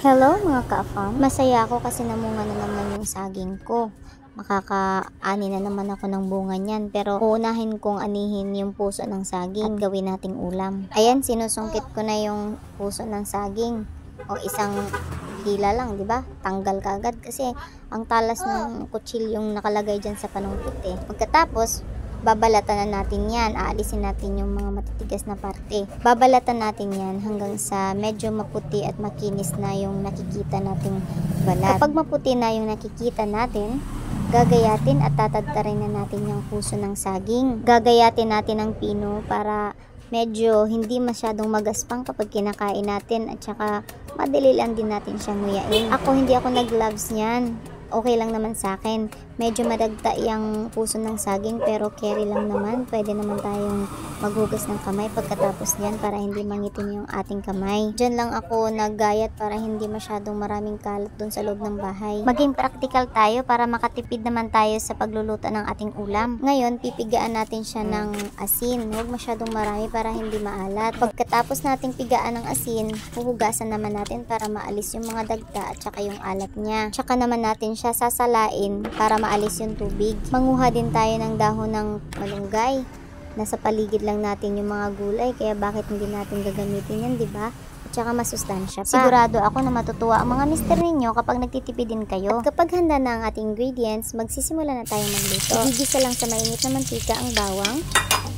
Hello mga ka-afam, masaya ako kasi namunga na naman yung saging ko. Makakaani na naman ako ng bunga niyan, pero uunahin kong anihin yung puso ng saging at gawin nating ulam. Ayan, sinusungkit ko na yung puso ng saging o isang hila lang, di ba? Tanggal ka agad kasi ang talas ng kutsilyong nakalagay dyan sa panungkit eh. Pagkatapos, babalatan na natin yan. Aalisin natin yung mga matitigas na parte. Babalatan natin yan hanggang sa medyo maputi at makinis na yung nakikita nating balat. Kapag maputi na yung nakikita natin, gagayatin at tatadtarin na natin yung puso ng saging. Gagayatin natin ng pino para medyo hindi masyadong magaspang kapag kinakain natin at saka madali lang din natin siyang nguyain. Hindi ako nag-gloves niyan. Okay lang naman sa akin. Medyo madagta yung puso ng saging pero carry lang naman. Pwede naman tayong maghugas ng kamay pagkatapos niyan para hindi mangitim yung ating kamay. Diyan lang ako naggayat para hindi masyadong maraming kalat dun sa loob ng bahay. Maging practical tayo para makatipid naman tayo sa pagluluto ng ating ulam. Ngayon, pipigaan natin siya ng asin. Huwag masyadong marami para hindi maalat. Pagkatapos nating pigaan ng asin, huhugasan naman natin para maalis yung mga dagta at saka yung alat niya. Tsaka naman natin siya sasalain para maalis yung tubig. Manguha din tayo ng dahon ng malunggay. Nasa paligid lang natin yung mga gulay, kaya bakit hindi natin gagamitin yan, di ba? At saka masustansya pa. Sigurado ako na matutuwa ang mga mister ninyo kapag nagtitipid din kayo. At kapag handa na ang ating ingredients, magsisimula na tayong magluto. Igigisa lang sa mainit na mantika ang bawang.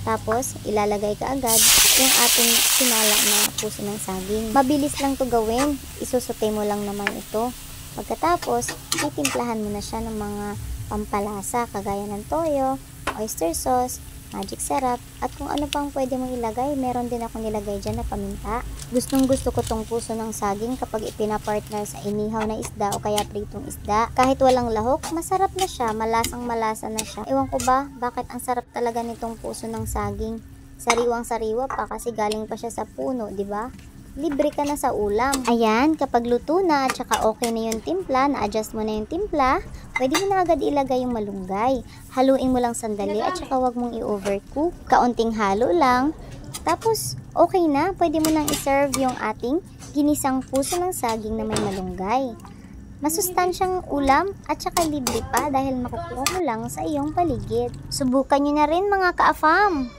Tapos, ilalagay ka agad yung ating sinala na puso ng saging. Mabilis lang to gawin. Isusote mo lang naman ito. Pagkatapos, titimplahan mo na siya ng mga pampalasa kagaya ng toyo, oyster sauce, magic syrup, at kung ano pang pwede mong ilagay. Meron din ako nilagay dyan na paminta. Gustong gusto ko tong puso ng saging kapag ipinapartner sa inihaw na isda o kaya pritong isda. Kahit walang lahok, masarap na siya, malasang malasa na siya. Ewan ko ba, bakit ang sarap talaga nitong puso ng saging. Sariwang sariwa pa kasi galing pa siya sa puno, di ba? Libre ka na sa ulam. Ayan, kapag luto na at saka okay na yung timpla, na-adjust mo na yung timpla, pwede mo na agad ilagay yung malunggay. Haluin mo lang sandali at saka wag mong i-overcook. Kaunting halo lang. Tapos, okay na. Pwede mo nang iserve yung ating ginisang puso ng saging na may malunggay. Masustansyang ulam at saka libre pa dahil makukuha mo lang sa iyong paligid. Subukan nyo na rin mga ka-afam!